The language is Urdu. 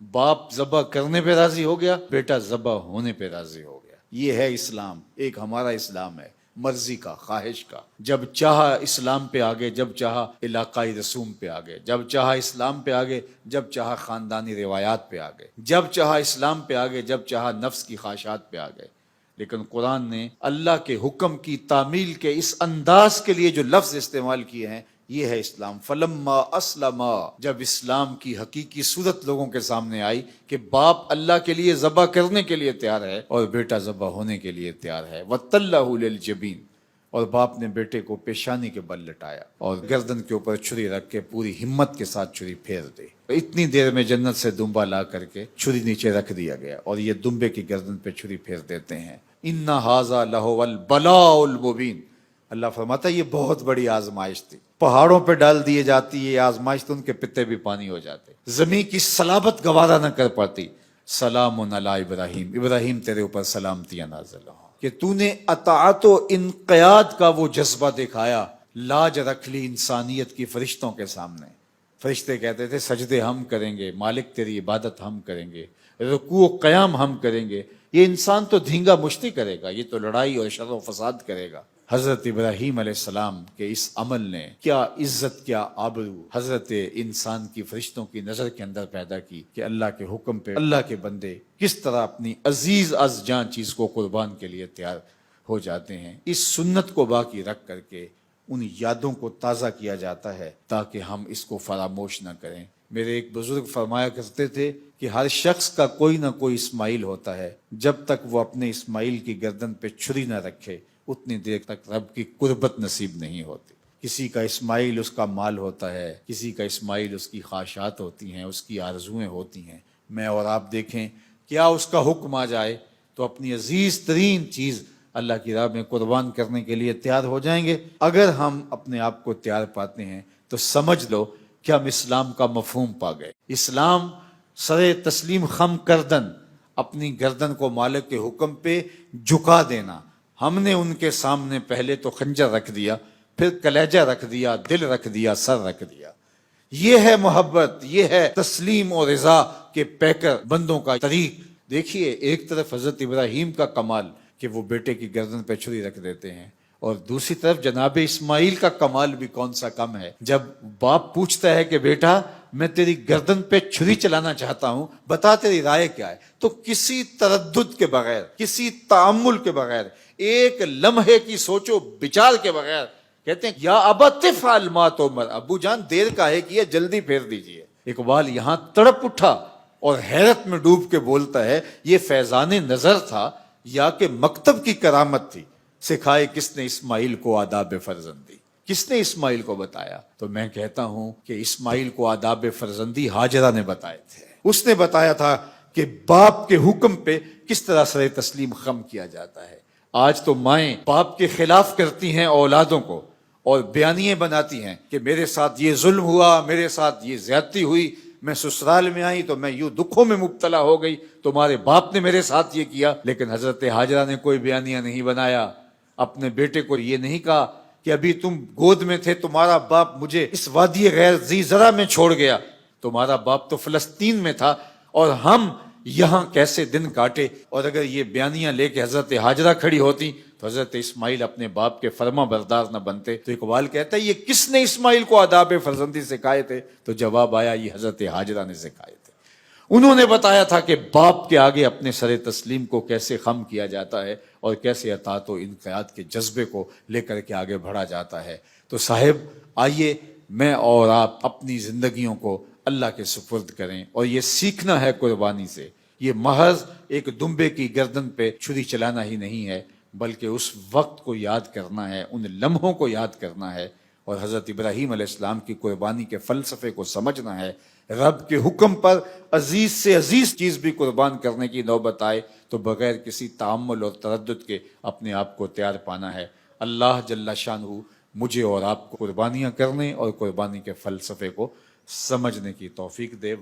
باپ ذبح کرنے پہ راضی ہو گیا، بیٹا ذبح ہونے پہ راضی ہو گیا۔ یہ ہے اسلام، ایک ہمارا اسلام ہے مرضی کا، خواہش کا۔ جب چاہا اسلام پہ آگے، جب چاہا علاقائی رسوم پہ آگے، جب چاہا اسلام پہ آگے، جب چاہا خاندانی روایات پہ آگے، جب چاہا اسلام پہ آگے، جب چاہا نفس کی خواہشات پہ آگے۔ لیکن قرآن نے اللہ کے حکم کی تعمیل کے اس انداز کے لیے جو لفظ استعمال کیے ہیں، یہ ہے اسلام۔ فلما اسلم، جب اسلام کی حقیقی صورت لوگوں کے سامنے آئی کہ باپ اللہ کے لیے ذبح کرنے کے لیے تیار ہے اور بیٹا ذبح ہونے کے لیے تیار ہے، وَتَلَّهُ لِلْجَبِينِ، اور باپ نے بیٹے کو پیشانی کے بل لٹایا اور گردن کے اوپر چھری رکھ کے پوری ہمت کے ساتھ چھری پھیر دی۔ اتنی دیر میں جنت سے دمبا لا کر کے چھری نیچے رکھ دیا گیا اور یہ دمبے کی گردن پہ چھری پھیر دیتے ہیں۔ اِنَّ هَذَا لَهُوَ الْبَلَاءُ الْمُبِينُ، اللہ فرماتا ہے یہ بہت بڑی آزمائش تھی۔ پہاڑوں پہ ڈال دیے جاتی یہ آزمائش تو ان کے پتے بھی پانی ہو جاتے، زمین کی صلابت گوارا نہ کر پاتی۔ سلام علی ابراہیم، ابراہیم تیرے اوپر سلامتیاں نازل ہوں کہ تو نے اطاعت و انقیاد کا وہ جذبہ دکھایا، لاج رکھ لی انسانیت کی فرشتوں کے سامنے۔ فرشتے کہتے تھے سجدے ہم کریں گے، مالک تیری عبادت ہم کریں گے، رکوع و قیام ہم کریں گے۔ یہ انسان تو دھینگا مشتی کرے گا، یہ تو لڑائی اور شر و فساد کرے گا۔ حضرت ابراہیم علیہ السلام کے اس عمل نے کیا عزت، کیا آبرو حضرت انسان کی فرشتوں کی نظر کے اندر پیدا کی کہ اللہ کے حکم پہ اللہ کے بندے کس طرح اپنی عزیز از جان چیز کو قربان کے لیے تیار ہو جاتے ہیں۔ اس سنت کو باقی رکھ کر کے ان یادوں کو تازہ کیا جاتا ہے تاکہ ہم اس کو فراموش نہ کریں۔ میرے ایک بزرگ فرمایا کرتے تھے کہ ہر شخص کا کوئی نہ کوئی اسماعیل ہوتا ہے، جب تک وہ اپنے اسماعیل کی گردن پہ چھری نہ رکھے اتنی دیر تک رب کی قربت نصیب نہیں ہوتی۔ کسی کا اسماعیل اس کا مال ہوتا ہے، کسی کا اسماعیل اس کی خواہشات ہوتی ہیں، اس کی آرزویں ہوتی ہیں۔ میں اور آپ دیکھیں کیا اس کا حکم آ جائے تو اپنی عزیز ترین چیز اللہ کی راہ میں قربان کرنے کے لیے تیار ہو جائیں گے۔ اگر ہم اپنے آپ کو تیار پاتے ہیں تو سمجھ لو کہ ہم اسلام کا مفہوم پا گئے۔ اسلام سر تسلیم خم کردن، اپنی گردن کو مالک کے حکم پہ جھکا دینا۔ ہم نے ان کے سامنے پہلے تو خنجر رکھ دیا، پھر کلیجہ رکھ دیا، دل رکھ دیا، سر رکھ دیا۔ یہ ہے محبت، یہ ہے تسلیم و رضا کے پیکر بندوں کا طریق۔ دیکھیے ایک طرف حضرت ابراہیم کا کمال کہ وہ بیٹے کی گردن پہ چھری رکھ دیتے ہیں، اور دوسری طرف جناب اسماعیل کا کمال بھی کون سا کم ہے۔ جب باپ پوچھتا ہے کہ بیٹا میں تیری گردن پہ چھری چلانا چاہتا ہوں، بتا تیری رائے کیا ہے، تو کسی تردد کے بغیر، کسی تأمل کے بغیر، ایک لمحے کی سوچو بچار کے بغیر کہتے ہیں یا ابا تفعل ما تؤمر، ابو جان دیر کاہے کی ہے، جلدی پھیر دیجئے۔ اقبال یہاں تڑپ اٹھا اور حیرت میں ڈوب کے بولتا ہے یہ فیضان نظر تھا یا کہ مکتب کی کرامت تھی؟ سکھائے کس نے اسماعیل کو آداب فرزندی، کس نے اسماعیل کو بتایا؟ تو میں کہتا ہوں کہ اسماعیل کو آداب فرزندی ہاجرہ نے بتائے تھے۔ اس نے بتایا تھا کہ باپ کے حکم پہ کس طرح سر تسلیم خم کیا جاتا ہے۔ آج تو مائیں باپ کے خلاف کرتی ہیں اولادوں کو اور بیانیے بناتی ہیں کہ میرے ساتھ یہ ظلم ہوا، میرے ساتھ یہ زیادتی ہوئی، میں سسرال میں آئی تو میں یوں دکھوں میں مبتلا ہو گئی، تمہارے باپ نے میرے ساتھ یہ کیا۔ لیکن حضرت ہاجرہ نے کوئی بیانیہ نہیں بنایا، اپنے بیٹے کو یہ نہیں کہا کہ ابھی تم گود میں تھے تمہارا باپ مجھے اس وادی غیر ذی زرع میں چھوڑ گیا، تمہارا باپ تو فلسطین میں تھا اور ہم یہاں کیسے دن کاٹے۔ اور اگر یہ بیانیاں لے کے حضرت ہاجرہ کھڑی ہوتی تو حضرت اسماعیل اپنے باپ کے فرما بردار نہ بنتے۔ تو اقبال کہتا ہے یہ کس نے اسماعیل کو آداب فرزندی سکھائے تھے؟ تو جواب آیا یہ حضرت ہاجرہ نے سکھائے تھے۔ انہوں نے بتایا تھا کہ باپ کے آگے اپنے سر تسلیم کو کیسے خم کیا جاتا ہے اور کیسے اطاعت و انقیاد کے جذبے کو لے کر کے آگے بڑھا جاتا ہے۔ تو صاحب آئیے میں اور آپ اپنی زندگیوں کو اللہ کے سپرد کریں، اور یہ سیکھنا ہے قربانی سے۔ یہ محض ایک دمبے کی گردن پہ چھری چلانا ہی نہیں ہے، بلکہ اس وقت کو یاد کرنا ہے، ان لمحوں کو یاد کرنا ہے، اور حضرت ابراہیم علیہ السلام کی قربانی کے فلسفے کو سمجھنا ہے۔ رب کے حکم پر عزیز سے عزیز چیز بھی قربان کرنے کی نوبت آئے تو بغیر کسی تعمل اور تردد کے اپنے آپ کو تیار پانا ہے۔ اللہ جل شانہ مجھے اور آپ کو قربانیاں کرنے اور قربانی کے فلسفے کو سمجھنے کی توفیق دے۔